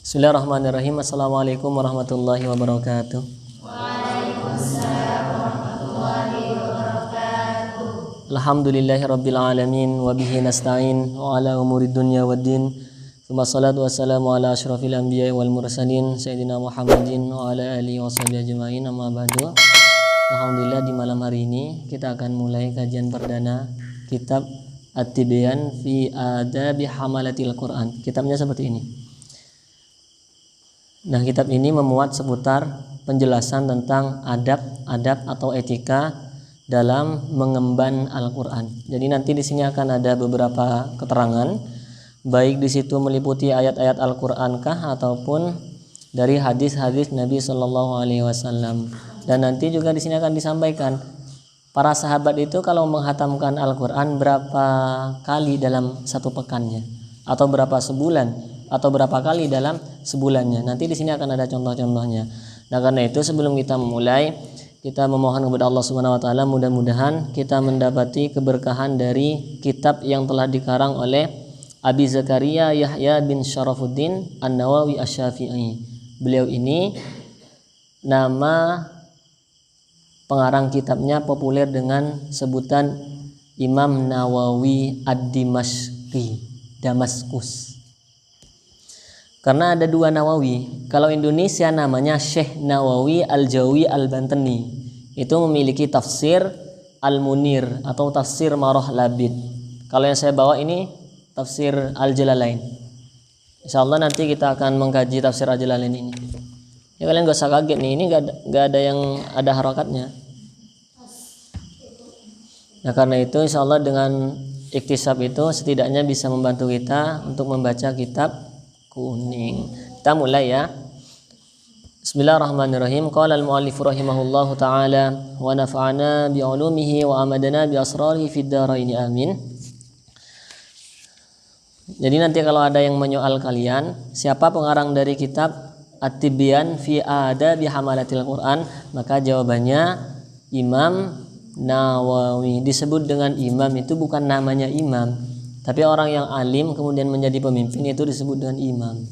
Bismillahirrahmanirrahim. Assalamualaikum warahmatullahi wabarakatuh. Alhamdulillahirabbil alamin wa bihi nasta'in wa ala umuri dunya waddin. Tsumma shalatu wassalamu ala asyrafil anbiya'i wal mursalin sayyidina Muhammadin wa ala alihi washabihi ajmain. Amma ba'du. Alhamdulillah, di malam hari ini kita akan mulai kajian perdana kitab At-Tibyan fi Adabi Hamalatil Quran. Kitabnya seperti ini. Nah, kitab ini memuat seputar penjelasan tentang adab atau etika dalam mengemban Al-Quran. Jadi nanti di sini akan ada beberapa keterangan, baik di situ meliputi ayat-ayat Al-Quran kah ataupun dari hadis-hadis Nabi Shallallahu Alaihi Wasallam. Dan nanti juga di sini akan disampaikan para sahabat itu kalau menghatamkan Al-Quran berapa kali dalam satu pekannya, atau berapa sebulan, atau berapa kali dalam sebulannya. Nanti di sini akan ada contoh-contohnya. Nah, karena itu sebelum kita memulai, kita memohon kepada Allah Subhanahu wa taala mudah-mudahan kita mendapati keberkahan dari kitab yang telah dikarang oleh Abi Zakaria Yahya bin Syarafuddin An-Nawawi Asy-Syafi'i. Beliau ini nama pengarang kitabnya populer dengan sebutan Imam Nawawi Ad-Dimashqi, Damaskus. Karena ada dua Nawawi. Kalau Indonesia namanya Syekh Nawawi Al-Jawi Al-Bantani. Itu memiliki tafsir Al-Munir atau tafsir Marah Labid. Kalau yang saya bawa ini tafsir Al-Jalalain. Insyaallah nanti kita akan mengkaji tafsir Al-Jalalain ini. Ya, kalian gak usah kaget nih, ini gak ada yang ada harakatnya. Nah, karena itu insyaallah dengan iktisab itu setidaknya bisa membantu kita untuk membaca kitab kuning. Kita mulai ya. Bismillahirrahmanirrahim. Qala al-muallif rahimahullahu taala wa nafa'ana bi 'ulumihi wa amadana bi asrarihi fid dharain amin. Jadi nanti kalau ada yang menyoal kalian, siapa pengarang dari kitab At-Tibyan fi Adabi Hamalatil Quran, maka jawabannya Imam Nawawi. Disebut dengan imam itu bukan namanya imam, tapi orang yang alim kemudian menjadi pemimpin itu disebut dengan imam.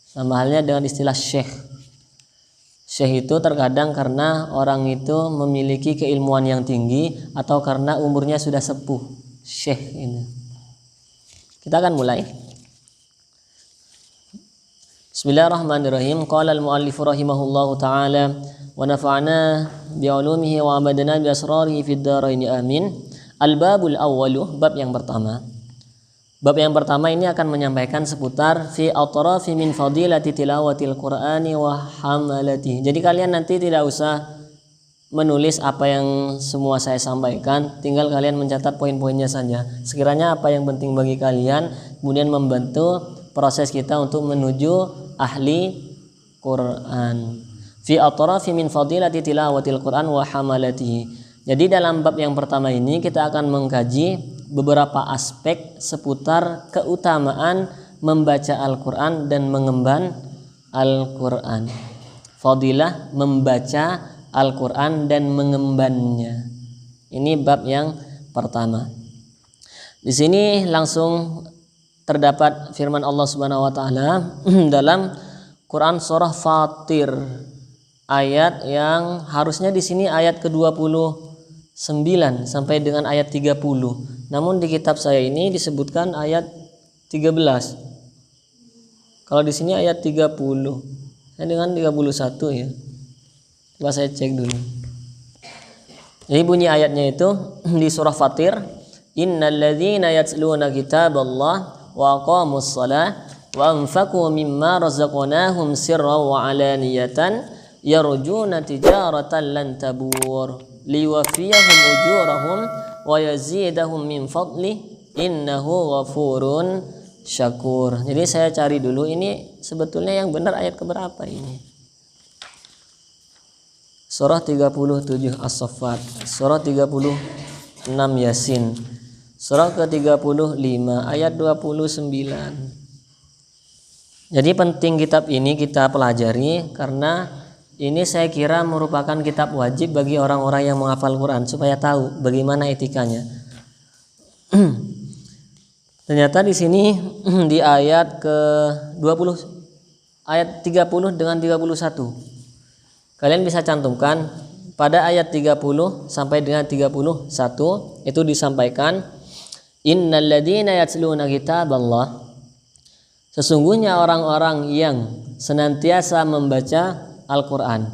Sama halnya dengan istilah syekh. Syekh itu terkadang karena orang itu memiliki keilmuan yang tinggi atau karena umurnya sudah sepuh. Syekh ini. Kita akan mulai. Bismillahirrahmanirrahim. Qala al-muallif rahimahullahu taala wa nafa'ana bi 'ulumihi wa amadana bi asrarihi fid dharain amin. Al-babul awwalu, bab yang pertama. Bab yang pertama ini akan menyampaikan seputar fi atrafi min fadilati tilawatil Qur'ani wa hamalati. Jadi kalian nanti tidak usah menulis apa yang semua saya sampaikan, tinggal kalian mencatat poin-poinnya saja. Sekiranya apa yang penting bagi kalian kemudian membantu proses kita untuk menuju ahli Quran. Fi atrafi min fadilati tilawatil Quran wa hamalatihi. Jadi dalam bab yang pertama ini kita akan mengkaji beberapa aspek seputar keutamaan membaca Al-Quran dan mengemban Al-Quran. Fadilah membaca Al-Quran dan mengembannya. Ini bab yang pertama. Di sini langsung terdapat firman Allah Subhanahu wa taala dalam Quran surah Fatir, ayat yang harusnya di sini ayat ke-29 sampai dengan ayat 30. Namun di kitab saya ini disebutkan ayat 13. Kalau di sini ayat 30. Saya dengan 31 ya. Coba saya cek dulu. Jadi bunyi ayatnya itu di surah Fatir, innalladzina yatluna kitaballah wa aqamus shalah wa anfaqu mimma razaqnahum sirran wa alaniyatan yarjuna tijaratan lan tabur liwafiyahum ujurahum wa yazidahum min fadli innahu ghafurun syakur. Jadi saya cari dulu ini sebetulnya yang benar ayat keberapa ini. Surah 37 As-Saffat, surah 36 Yasin, surah ke-35 ayat 29. Jadi penting kitab ini kita pelajari karena ini saya kira merupakan kitab wajib bagi orang-orang yang menghafal Quran supaya tahu bagaimana etikanya. Ternyata di sini di ayat ke-20 ayat 30 dengan 31. Kalian bisa cantumkan pada ayat 30 sampai dengan 31 itu disampaikan innalladzina yatluna kitaballah, sesungguhnya orang-orang yang senantiasa membaca Al-Qur'an.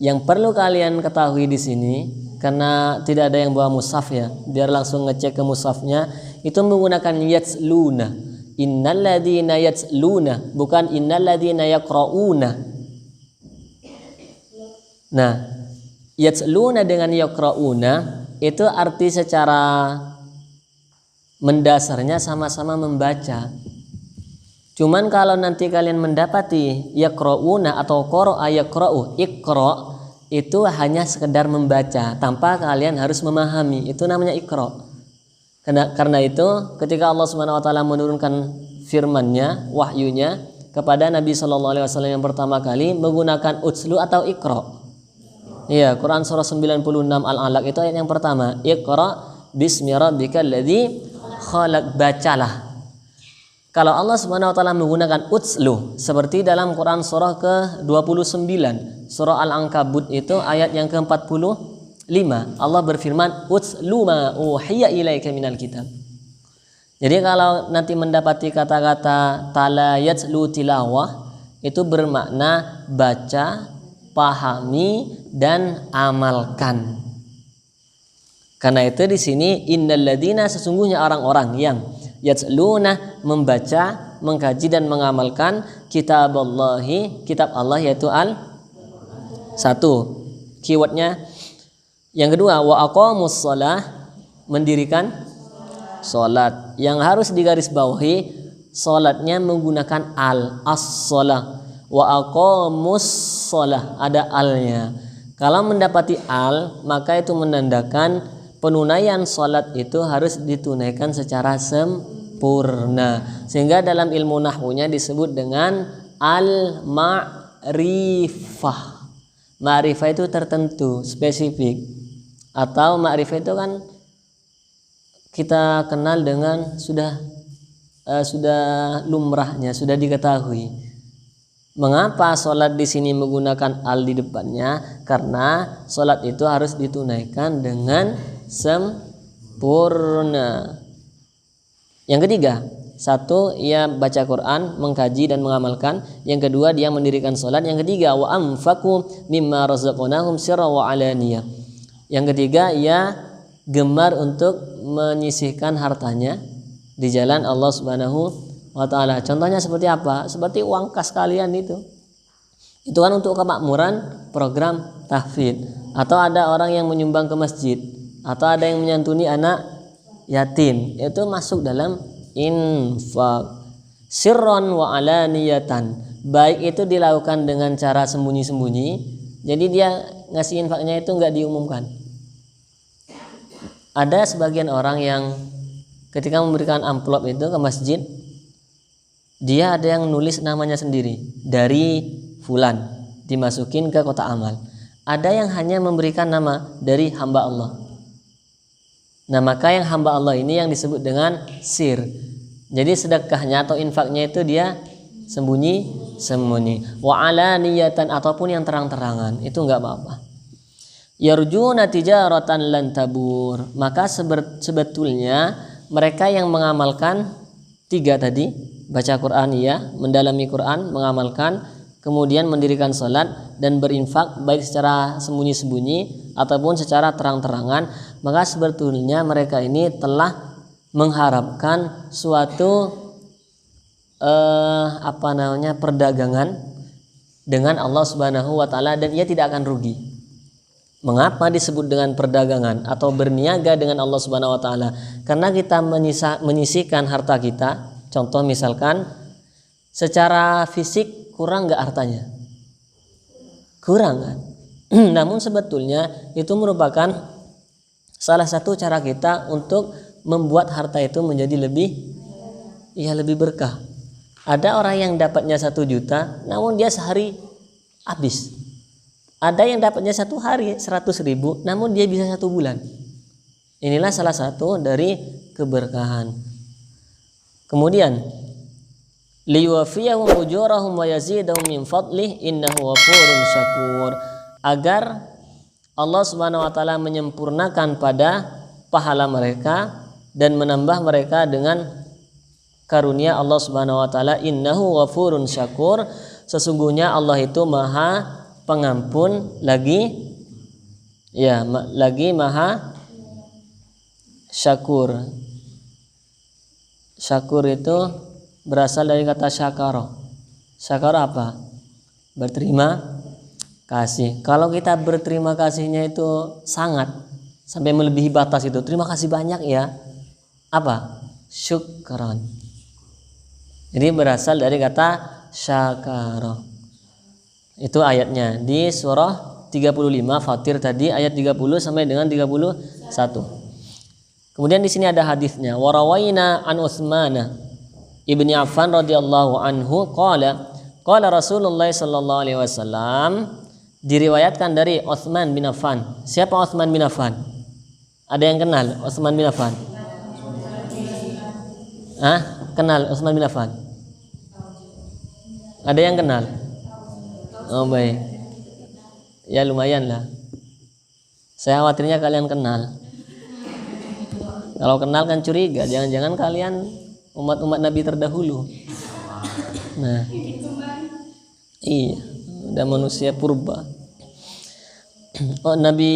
Yang perlu kalian ketahui di sini, karena tidak ada yang bawa mushaf ya, biar langsung ngecek ke mushafnya, itu menggunakan yatluna. Innalladzina yatluna, bukan innalladzina yaqrauna. Nah, yatluna dengan yaqrauna itu arti secara mendasarnya sama-sama membaca. Cuman kalau nanti kalian mendapati yaqrauna atau qara'a yaqra'u, iqra itu hanya sekedar membaca tanpa kalian harus memahami, itu namanya iqra. Karena itu ketika Allah Subhanahu wa taala menurunkan firman-Nya, wahyunya kepada Nabi sallallahu alaihi wasallam yang pertama kali menggunakan utslu atau iqra. Iya, Quran surah 96 Al-Alaq itu ayat yang pertama. Iqra bismi rabbikal ladzi khalaq, bacalah. Kalau Allah Subhanahu wa taala menggunakan utslu seperti dalam Quran surah ke-29, surah Al-Ankabut itu ayat yang ke-45. Allah berfirman, "Utslu ma uhiya ilaika minal kitab." Jadi kalau nanti mendapati kata-kata tala yatslu tilawah itu bermakna baca, pahami dan amalkan. Karena itu di sini innalladzina, sesungguhnya orang-orang yang yatsluna, membaca, mengkaji dan mengamalkan kitaballahi, kitab Allah yaitu satu keywordnya. Yang kedua wa aqamus shalah, mendirikan salat. Yang harus digarisbawahi salatnya menggunakan as-shalah. Wa aqamus shalah, ada alnya. Kalau mendapati al, maka itu menandakan penunaian salat itu harus ditunaikan secara sempurna. Sehingga dalam ilmu nahwunya disebut dengan al-ma'rifah. Ma'rifah itu tertentu, spesifik. Atau ma'rifah itu kan kita kenal dengan sudah lumrahnya, sudah diketahui. Mengapa sholat di sini menggunakan al di depannya? Karena sholat itu harus ditunaikan dengan sempurna. Yang ketiga, satu, ia baca Quran, mengkaji dan mengamalkan. Yang kedua, dia mendirikan sholat. Yang ketiga, wa anfaqu mimma razaqnahum sirra wa alaniyah. Yang ketiga, ia gemar untuk menyisihkan hartanya di jalan Allah Subhanahu wa ta'ala. Contohnya seperti apa? Seperti uang kas kalian itu kan untuk kemakmuran program tahfidz, atau ada orang yang menyumbang ke masjid, atau ada yang menyantuni anak yatim, itu masuk dalam infak. Sirron wa alaniyatan, baik itu dilakukan dengan cara sembunyi-sembunyi, jadi dia ngasih infaknya itu nggak diumumkan. Ada sebagian orang yang ketika memberikan amplop itu ke masjid, dia ada yang nulis namanya sendiri, dari fulan, dimasukin ke kotak amal. Ada yang hanya memberikan nama dari hamba Allah. Nah, maka yang hamba Allah ini yang disebut dengan sir. Jadi sedekahnya atau infaknya itu dia sembunyi. Wa alaniyatan, ataupun yang terang-terangan, itu enggak apa-apa. Yarjuna tijaratan lan tabur. Maka sebetulnya mereka yang mengamalkan tiga tadi, baca Quran ya, mendalami Quran, mengamalkan, kemudian mendirikan salat dan berinfak baik secara sembunyi-sembunyi ataupun secara terang-terangan, maka sebetulnya mereka ini telah mengharapkan suatu perdagangan dengan Allah Subhanahu wa taala, dan ia tidak akan rugi. Mengapa disebut dengan perdagangan atau berniaga dengan Allah Subhanahu wa taala? Karena kita menyisihkan harta kita. Contoh misalkan secara fisik kurang nggak hartanya? Kurang kan? Namun sebetulnya itu merupakan salah satu cara kita untuk membuat harta itu menjadi lebih berkah. Ada orang yang dapatnya 1 juta, namun dia sehari habis. Ada yang dapatnya 1 hari 100.000, namun dia bisa 1 bulan. Inilah salah satu dari keberkahan. Kemudian liyuwafiyahum ujurahum wa yazidahum min fadlih innahu ghafurun syakur, agar Allah Subhanahu wa taala menyempurnakan pada pahala mereka dan menambah mereka dengan karunia Allah Subhanahu wa taala. Innahu ghafurun syakur, sesungguhnya Allah itu Maha Pengampun lagi Maha Syakur. Syakur itu berasal dari kata syakara. Syakara apa? Berterima kasih. Kalau kita berterima kasihnya itu sangat sampai melebihi batas itu, terima kasih banyak ya, apa? Syukran. Jadi berasal dari kata syakara. Itu ayatnya di surah 35 Fatir tadi, ayat 30 sampai dengan 31. Kemudian di sini ada hadisnya, warawaina an Utsman ibni Affan radhiyallahu anhu qala Rasulullah sallallahu alaihi wasallam, diriwayatkan dari Utsman bin Affan. Siapa Utsman bin Affan? Ada yang kenal Utsman bin Affan? Kenal Utsman bin Affan? Ada yang kenal? Oh baik. Ya lumayan lah. Saya khawatirnya kalian kenal. Kalau kenal kan curiga, jangan-jangan kalian umat-umat Nabi terdahulu. Nah, iya, udah manusia purba. Nabi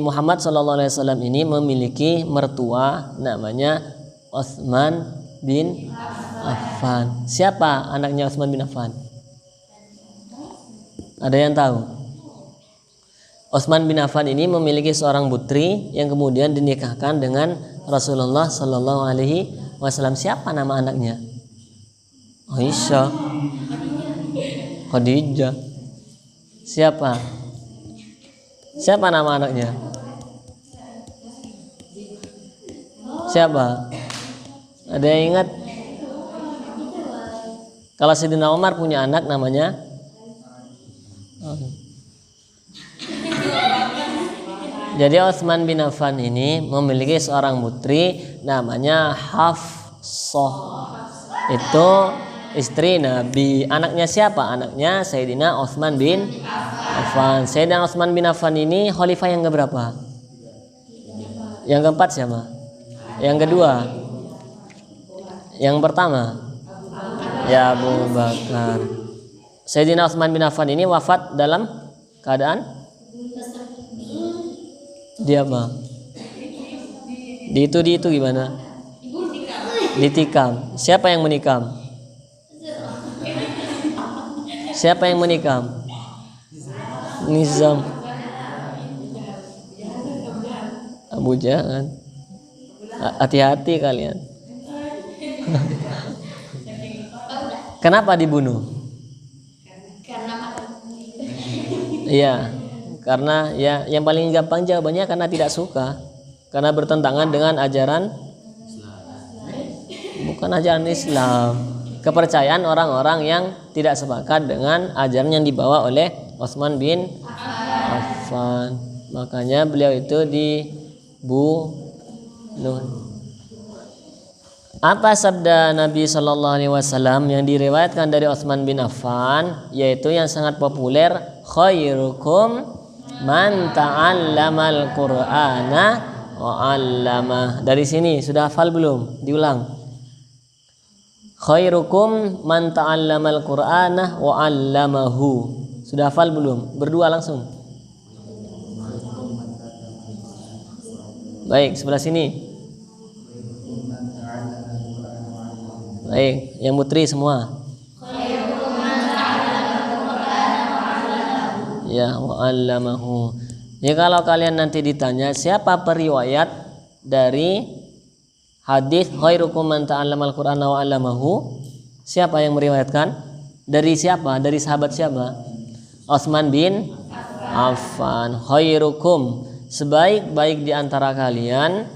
Muhammad SAW ini memiliki mertua namanya Utsman bin Affan. Siapa anaknya Utsman bin Affan? Ada yang tahu? Utsman bin Affan ini memiliki seorang putri yang kemudian dinikahkan dengan Rasulullah Sallallahu Alaihi Wasallam. Siapa nama anaknya? Aisyah, Khadijah. Siapa nama anaknya? Siapa? Ada yang ingat? Kalau Sayyidina Umar punya anak namanya Jadi Utsman bin Affan ini memiliki seorang putri namanya Hafsah. Itu istri Nabi. Anaknya siapa? Anaknya Sayyidina Utsman bin Affan. Sayyidina Utsman bin Affan ini khalifah yang keberapa? Yang keempat siapa? Yang kedua? Yang pertama? Ya Abu Bakar. Sayyidina Utsman bin Affan ini wafat dalam keadaan dia apa? Di itu gimana? Ditikam. Siapa yang menikam? Siapa yang menikam? Nizam. Abu Jahal. Hati-hati kalian. Kenapa dibunuh? Iya. Karena ya yang paling gampang jawabannya karena tidak suka, karena bertentangan dengan ajaran bukan ajaran Islam, kepercayaan orang-orang yang tidak sepakat dengan ajaran yang dibawa oleh Utsman bin Affan. Makanya beliau itu dibunuh. Apa sabda Nabi Shallallahu Alaihi Wasallam yang diriwayatkan dari Utsman bin Affan, yaitu yang sangat populer, khairukum man ta'allamal Qur'ana wa 'allamah. Dari sini sudah hafal belum? Diulang. Khairukum man ta'allamal Qur'ana wa 'allamahu. Sudah hafal belum? Berdua langsung. Baik, sebelah sini. Baik, yang putri semua. Ya wa'allamahu. Ya kalau kalian nanti ditanya siapa periwayat dari hadis khairukum man ta'allamal Qur'ana wa 'allamahu, siapa yang meriwayatkan? Dari siapa? Dari sahabat siapa? Utsman bin Affan. Khairukum, sebaik-baik di antara kalian,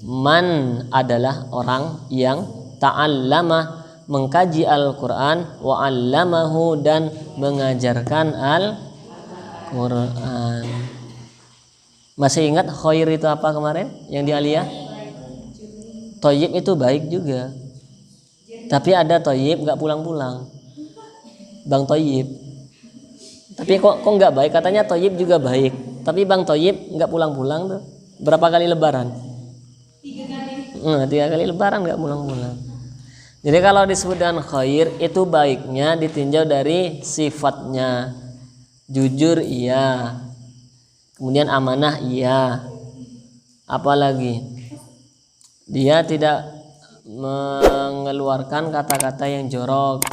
man adalah orang yang ta'allama, mengkaji Al-Qur'an, wa 'allamahu, dan mengajarkan Al-Qur'an. Masih ingat khair itu apa kemarin yang di aliyah? Thayyib itu baik juga. Tapi ada toyib nggak pulang-pulang, Bang Toyib. Tapi kok nggak baik? Katanya toyib juga baik. Tapi Bang Toyib nggak pulang-pulang tuh. Berapa kali lebaran? 3 kali lebaran nggak pulang-pulang. Jadi kalau disebut dengan khair itu baiknya ditinjau dari sifatnya. Jujur iya. Kemudian amanah iya. Apalagi dia tidak mengeluarkan kata-kata yang jorok.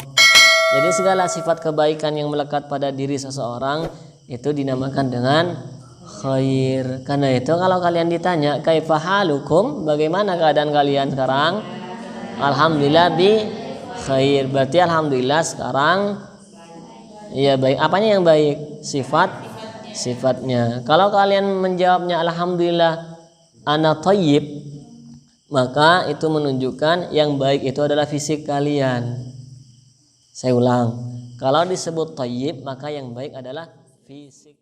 Jadi segala sifat kebaikan yang melekat pada diri seseorang itu dinamakan dengan khair. Karena itu kalau kalian ditanya kaifa halukum, bagaimana keadaan kalian sekarang? Alhamdulillah bi khair. Berarti alhamdulillah sekarang ya baik. Apanya yang baik? Sifatnya. Kalau kalian menjawabnya alhamdulillah ana thayyib, maka itu menunjukkan yang baik itu adalah fisik kalian. Saya ulang, kalau disebut thayyib maka yang baik adalah fisik.